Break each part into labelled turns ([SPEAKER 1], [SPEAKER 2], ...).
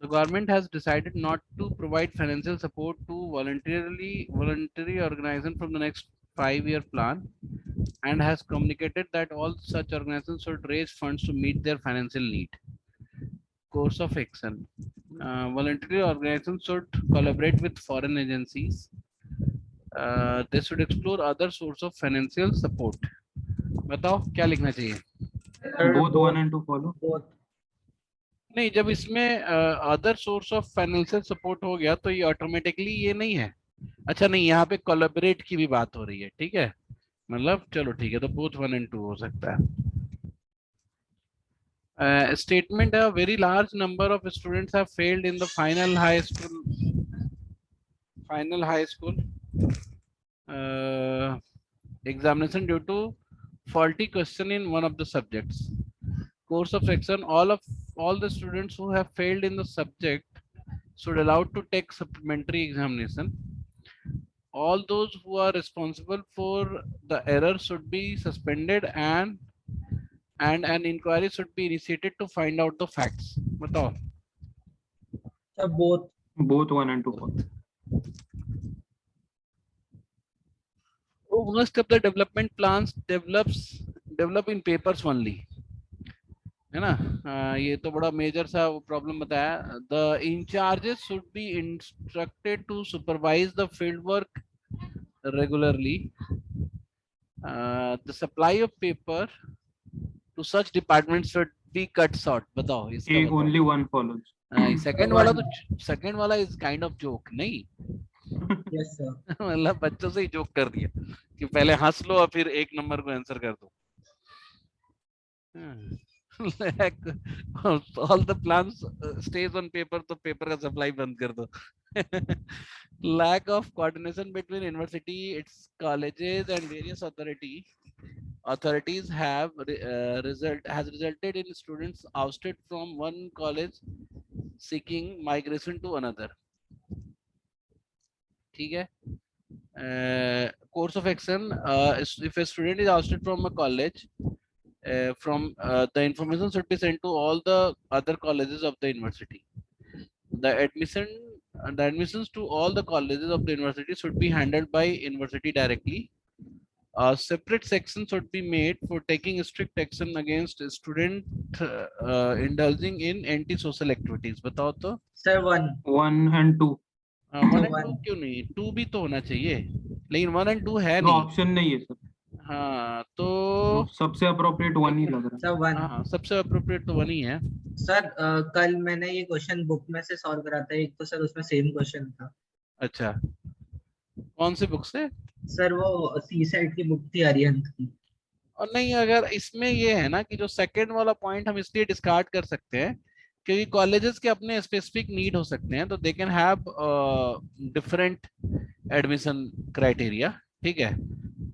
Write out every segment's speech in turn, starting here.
[SPEAKER 1] The government has decided not to provide financial support to voluntary organizations from the next 5-year plan and has communicated that all such organizations should raise funds to meet their financial need. Course of action. Voluntary organizations should collaborate with foreign agencies. They should explore other source of financial support. बताओ क्या लिखना चाहिए?
[SPEAKER 2] Both 1 and 2 follow.
[SPEAKER 3] both.
[SPEAKER 1] नहीं, जब इसमें other source of financial support हो गया तो ये ऑटोमेटिकली ये नहीं है. अच्छा नहीं, यहाँ पे कोलैबोरेट की भी बात हो रही है. ठीक है, मतलब चलो ठीक है, तो बोथ 1 and 2 हो सकता है. Statement: a very large number of students have failed in the final high school examination due to faulty question in one of the subjects. Course of action: all the students who have failed in the subject should allowed to take supplementary examination. All those who are responsible for the error should be suspended and an inquiry should be initiated to find out the facts. बताओ.
[SPEAKER 3] Sir, both.
[SPEAKER 2] Both 1 and 2 follow.
[SPEAKER 1] Most of the development plans develop in papers only. है ना. ये तो बड़ा major सा problem बताया. The in-charges should be instructed to supervise the field work regularly. The supply of paper to such departments should be cut short. बताओ इसका
[SPEAKER 2] A
[SPEAKER 1] बताओ.
[SPEAKER 2] only 1 follows.
[SPEAKER 1] सेकंड वाला तो सेकंड वाला इज काइंड ऑफ जोक नहीं.
[SPEAKER 3] Yes, sir.
[SPEAKER 1] मतलब बच्चों से ही जोक कर दिया कि पहले हंस लो और फिर एक नंबर को आंसर कर दो. Like, all the plans stays on paper, तो पेपर का सप्लाई बंद कर दो. Lack of coordination between university, its colleges and various authorities has resulted in students ousted from one college seeking migration to another. ठीक है. Course of action: if a student is ousted from a college, the information should be sent to all the other colleges of the university. The admissions to all the colleges of the university should be handled by university directly. A separate section should be made for taking strict action against student indulging in anti-social activities. बताओ तो.
[SPEAKER 3] Sir, 1.
[SPEAKER 2] 1 and 2.
[SPEAKER 1] 1 and 2 क्यों नहीं? 2 भी तो होना चाहिए, लेकिन 1 and 2 है
[SPEAKER 2] No
[SPEAKER 1] नहीं.
[SPEAKER 2] option नहीं है सर.
[SPEAKER 1] हाँ तो
[SPEAKER 2] सबसे अप्रोप्रिएट 1 ही लग रहा है.
[SPEAKER 3] Sir, 1.
[SPEAKER 1] हाँ, सबसे अप्रोप्रिएट तो 1 ही है.
[SPEAKER 3] सर कल मैंने ये क्वेश्चन बुक में से सॉल्व करा था. एक तो सर उसमें सेम क्वेश्चन था.
[SPEAKER 1] अच्छा, कौन सी बुक से?
[SPEAKER 3] सर वो सी साइड की बुक थी, अरिहंत की.
[SPEAKER 1] और नहीं, अगर इसमें ये है ना कि जो सेकंड वाला पॉइंट हम इसलिए डिस्कार्ड कर सकते हैं क्योंकि कॉलेजेस के अपने स्पेसिफिक नीड हो सकते हैं, तो they can have different admission criteria. ठीक है,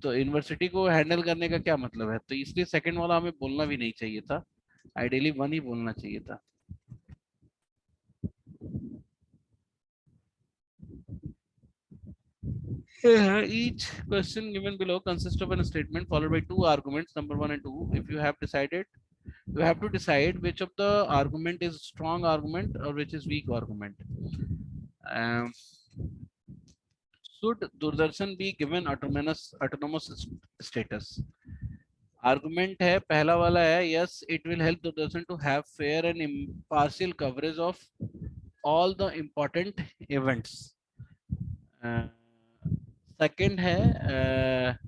[SPEAKER 1] तो यूनिवर्सिटी को हैंडल करने का क्या मतलब है, तो इसलिए सेकंड वाला हमें बोलना भी नहीं चाहिए था. आइडियली 1 ही बोलना चाहिए था. Each question given below consists of a statement followed by 2 arguments, number 1 and 2. If you have decided, you have to decide which of the argument is strong argument or which is weak argument. Should Doordarshan be given autonomous status? Argument है पहला वाला है, yes, it will help Doordarshan to have fair and impartial coverage of all the important events. Second है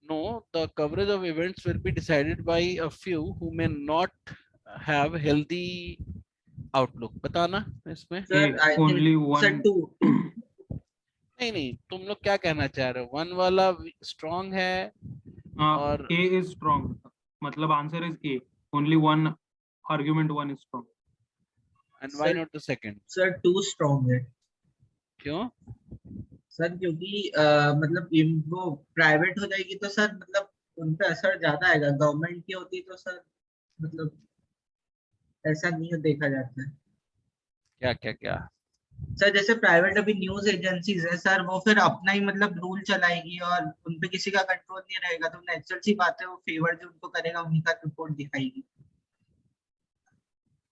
[SPEAKER 1] no, the coverage of events will be decided by a few who may not have healthy outlook. बताना इसमें.
[SPEAKER 3] Sir, I
[SPEAKER 2] only
[SPEAKER 3] think, sir,
[SPEAKER 2] one.
[SPEAKER 3] 2.
[SPEAKER 1] नहीं, तुम लोग क्या कहना चाह रहे हो? 1 वाला स्ट्रॉन्ग है और
[SPEAKER 2] A is strong. मतलब answer is A. Only one argument 1 is strong.
[SPEAKER 1] and why
[SPEAKER 3] Sir-
[SPEAKER 1] not the second?
[SPEAKER 3] Sir 2 strong है.
[SPEAKER 1] क्यों?
[SPEAKER 3] सर क्योंकि मतलब वो प्राइवेट हो जाएगी तो सर मतलब उन पे असर ज्यादा आएगा. गवर्नमेंट की होती तो सर मतलब ऐसा नहीं देखा जाता है.
[SPEAKER 1] क्या क्या क्या?
[SPEAKER 3] सर जैसे प्राइवेट अभी न्यूज एजेंसीज है सर, वो फिर अपना ही मतलब रूल चलाएगी और उन पे किसी का कंट्रोल नहीं रहेगा, तो नेचुरल सी बात है वो फेवर जो उनको करेगा उन्हीं का रिपोर्ट दिखाएगी.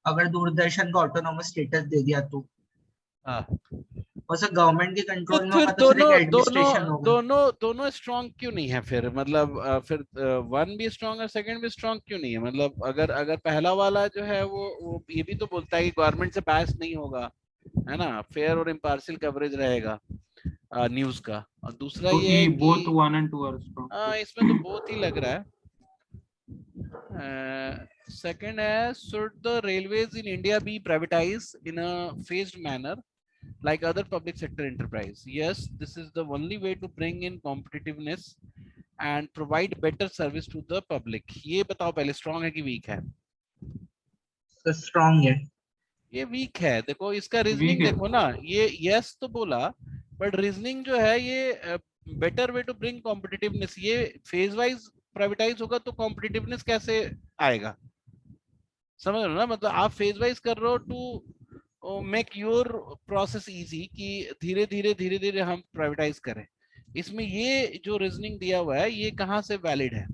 [SPEAKER 3] अगर दूरदर्शन को ऑटोनोमस स्टेटस दे दिया तो,
[SPEAKER 1] हाँ,
[SPEAKER 3] और सर गवर्नमेंट के
[SPEAKER 1] तो
[SPEAKER 3] कंट्रोल में
[SPEAKER 1] फिर
[SPEAKER 3] होगा तो सर एक
[SPEAKER 1] दोनों
[SPEAKER 3] एडमिनिस्ट्रेशन
[SPEAKER 1] दोनों
[SPEAKER 3] होगा।
[SPEAKER 1] दोनों दोनों स्ट्रांग क्यों नहीं है फिर? मतलब फिर वन भी स्ट्रांग और सेकंड भी स्ट्रांग क्यों नहीं है? मतलब अगर अगर पहला वाला जो है वो ये भी तो बोलता है कि गवर्नमेंट से पास नहीं होगा, है ना, फेयर और इम्पार्शियल कवरेज रहेगा न्यूज का, और दूसरा
[SPEAKER 2] तो
[SPEAKER 1] ये
[SPEAKER 2] ई
[SPEAKER 1] है
[SPEAKER 2] बोथ
[SPEAKER 1] कि
[SPEAKER 2] 1 and 2 आर स्ट्रॉन्ग।
[SPEAKER 1] इसमें तो बहुत ही लग रहा है। Second है, should the railways in India be privatized in a phased manner like other public sector enterprise? Yes, this is the only way to bring in competitiveness and provide better service to the public. ये बताओ पहले, strong है कि weak है?
[SPEAKER 3] तो strong है।
[SPEAKER 1] ये week है। देखो इसका
[SPEAKER 2] वीक
[SPEAKER 1] रीजनिंग
[SPEAKER 2] है।
[SPEAKER 1] देखो ना, ये यस तो बोला, बट रीजनिंग जो है ये better way to bring competitiveness, ये फेज वाइज प्राइवेटाइज होगा तो कॉम्पिटिटिवनेस कैसे आएगा? समझ रहे हो ना, मतलब आप फेज वाइज कर रहे हो to make your process easy, कि धीरे धीरे हम प्राइवेटाइज करें। इसमें ये जो रीजनिंग दिया हुआ है ये कहाँ से वैलिड है?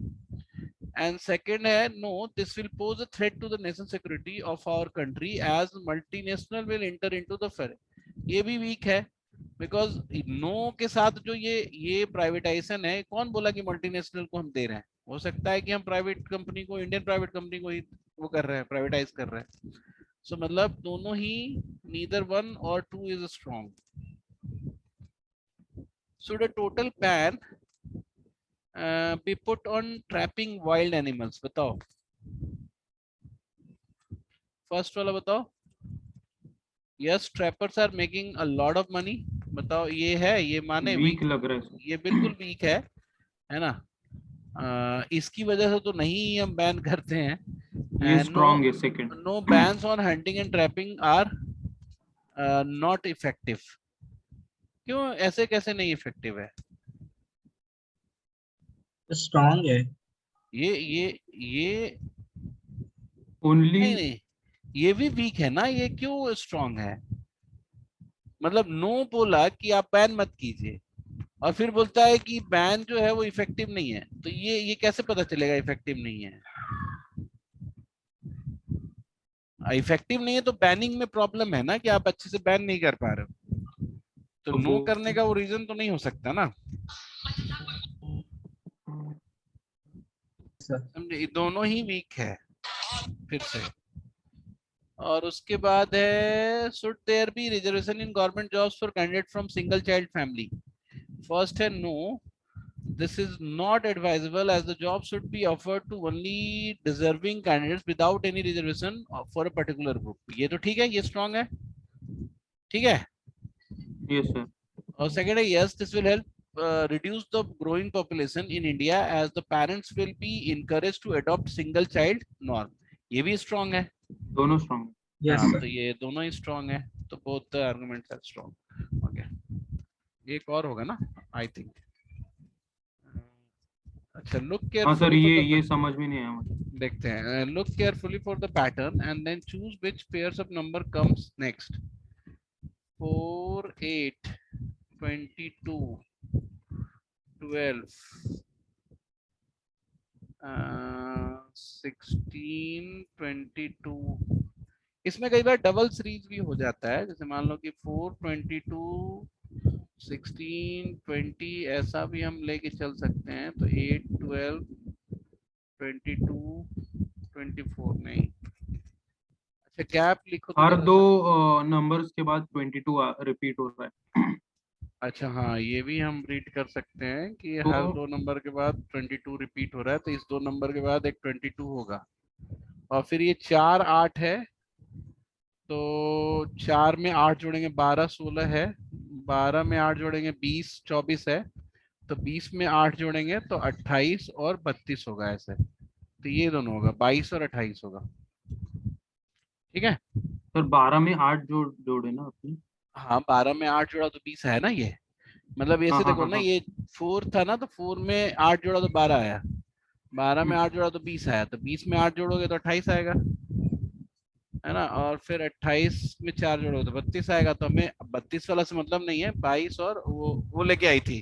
[SPEAKER 1] And second है, no, this will pose a threat to the national security of our country as multinational will enter into the fair. ये भी वीक है, बिकॉज नो के साथ जो ये प्राइवेटाइजेशन है, कौन बोला कि मल्टीनेशनल को हम दे रहे हैं? हो सकता है कि हम प्राइवेट कंपनी को, इंडियन प्राइवेट कंपनी को ही वो कर रहे हैं, प्राइवेटाइज कर रहे हैं। सो मतलब दोनों ही, नीदर वन और two is strong. Should a total ban be put on trapping wild animals? बताओ, फर्स्ट वाला बताओ। Yes, trappers are making a lot of money. बताओ ये है, ये माने
[SPEAKER 2] वीक
[SPEAKER 1] वीक?
[SPEAKER 2] लग रहा है सर।
[SPEAKER 1] ये बिल्कुल वीक है ना। इसकी वजह से तो नहीं हम बैन करते हैं।
[SPEAKER 2] ये
[SPEAKER 1] एंड नो,
[SPEAKER 2] स्ट्रॉन्ग है second.
[SPEAKER 1] No bans on hunting and trapping are not effective. क्यों, ऐसे कैसे नहीं इफेक्टिव है?
[SPEAKER 3] तो स्ट्रॉन्ग है।
[SPEAKER 1] ये
[SPEAKER 2] ओनली
[SPEAKER 1] नहीं नहीं, ये भी वीक है ना, ये क्यों स्ट्रांग है? मतलब नो बोला कि आप बैन मत कीजिए, और फिर बोलता है कि बैन जो है वो इफेक्टिव नहीं है, तो ये कैसे पता चलेगा इफेक्टिव नहीं है? इफेक्टिव नहीं है तो बैनिंग में प्रॉब्लम है ना, कि आप अच्छे से बैन नहीं कर पा रहे हो, तो नो करने का वो रीजन तो नहीं हो सकता ना। समझे, दोनों ही वीक है फिर से। और उसके बाद है, should there be reservation in government jobs for candidate from single child family? First है no, this is not advisable as the job should be offered to only deserving candidates without any reservation for a particular group। ये तो ठीक है, ये strong है, ठीक है।
[SPEAKER 2] Yes sir.
[SPEAKER 1] और second है, yes, this will help reduce the growing population in India as the parents will be encouraged to adopt single child norm। ये भी strong है।
[SPEAKER 2] दोनों स्ट्रॉन्ग।
[SPEAKER 3] यस
[SPEAKER 1] हाँ,
[SPEAKER 3] सर।
[SPEAKER 1] तो ये दोनों ही strong है, तो both the arguments are strong। okay, एक और होगा ना, I think। अच्छा, look
[SPEAKER 2] हाँ सर,
[SPEAKER 1] carefully for the,
[SPEAKER 2] ये समझ में नहीं आया मुझे।
[SPEAKER 1] देखते हैं। Look carefully for the pattern and then choose which pairs of number comes next. 4 8 22 12 16 22। इसमें कई बार डबल सीरीज भी हो जाता है, जैसे मान लो कि 4 22 16 20, ऐसा भी हम लेके चल सकते हैं। तो 8 12 22 24 नहीं। अच्छा, गैप लिखो तो
[SPEAKER 2] हर
[SPEAKER 1] ज्यादा
[SPEAKER 2] दो
[SPEAKER 1] अच्छा।
[SPEAKER 2] नंबर्स के बाद 22 रिपीट हो रहा है।
[SPEAKER 1] अच्छा हाँ, ये भी हम रीड कर सकते हैं कि
[SPEAKER 2] तो
[SPEAKER 1] हर दो नंबर के बाद 22 रिपीट हो रहा है, तो इस दो नंबर के बाद एक 22 होगा। और फिर ये 4 8 है, तो 4 में 8 जोड़ेंगे 12 16 है, 12 में 8 जोड़ेंगे 20 24 है, तो 20 में 8 जोड़ेंगे तो 28 और 32 होगा ऐसे। तो ये दोनों होगा, 22 और 28 होगा, ठीक है।
[SPEAKER 2] सर 12 में 8 जोड़े ना अपने।
[SPEAKER 1] हाँ, 12 में 8 जोड़ा तो 20 है ना ये। मतलब
[SPEAKER 2] हाँ
[SPEAKER 1] ऐसे
[SPEAKER 2] हाँ
[SPEAKER 1] देखो
[SPEAKER 2] हाँ
[SPEAKER 1] ना,
[SPEAKER 2] हाँ।
[SPEAKER 1] ये 4 था ना, तो 4 में 8 जोड़ा तो 12 आया, 12 में 8 जोड़ा तो 20 आया, तो 20 में 8 जोड़ोगे तो 28 आएगा, है ना। और फिर 28 में 4 जोड़ोगे तो 32 आएगा। तो हमें 32 वाला से मतलब नहीं है, 22 और वो लेके आई थी।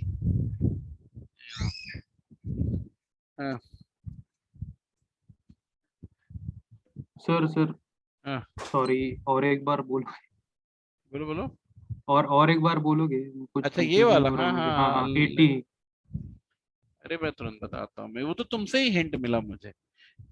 [SPEAKER 1] हाँ
[SPEAKER 2] सर
[SPEAKER 1] हाँ।
[SPEAKER 2] सॉरी, और एक बार बोलो,
[SPEAKER 1] बोलो बोलो।
[SPEAKER 2] और एक बार बोलोगे, कुछ
[SPEAKER 1] अच्छा ये
[SPEAKER 2] कंफ्यूजन
[SPEAKER 1] वाला,
[SPEAKER 2] हो रहा
[SPEAKER 1] हाँ
[SPEAKER 2] है मुझे। हाँ
[SPEAKER 1] हाँ
[SPEAKER 2] हाँ, 80।
[SPEAKER 1] अरे मैं तुरंत बताता हूँ, मैं वो तो तुमसे ही हिंट मिला मुझे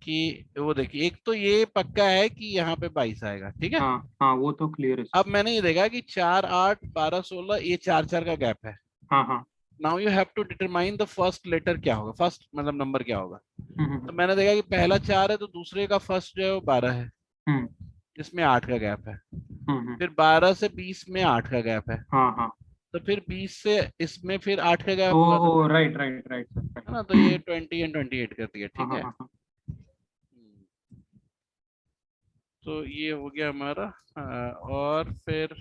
[SPEAKER 1] कि वो देखिए, एक तो ये पक्का है कि यहाँ पे 22 आएगा, ठीक है।
[SPEAKER 2] हाँ हाँ, वो तो क्लियर है।
[SPEAKER 1] अब मैंने ये देखा कि 4 8 12 16 ये 4 4 का गैप है।
[SPEAKER 2] हाँ हाँ।
[SPEAKER 1] Now you have to determine the first letter क्या होगा, फर्स्ट मतलब नंबर क्या होगा।
[SPEAKER 2] हम्म
[SPEAKER 1] तो मैंने देखा कि पहला 4 है तो दूसरे का फर्स्ट जो है वो 12 है,
[SPEAKER 2] हम्म
[SPEAKER 1] जिसमें 8 का गैप है।
[SPEAKER 2] हम्म।
[SPEAKER 1] फिर 12 से 20 में 8 का गैप है,
[SPEAKER 2] हाँ हाँ।
[SPEAKER 1] तो फिर 20 से इसमें फिर 8 का गैप होगा, तो
[SPEAKER 2] ओ राइट राइट राइट सर,
[SPEAKER 1] है ना, तो ये
[SPEAKER 2] राइट।
[SPEAKER 1] 20 एंड 28 कर दिया,
[SPEAKER 2] हाँ
[SPEAKER 1] ठीक
[SPEAKER 2] हाँ
[SPEAKER 1] है।
[SPEAKER 2] हाँ हाँ।
[SPEAKER 1] तो ये हो गया हमारा। और फिर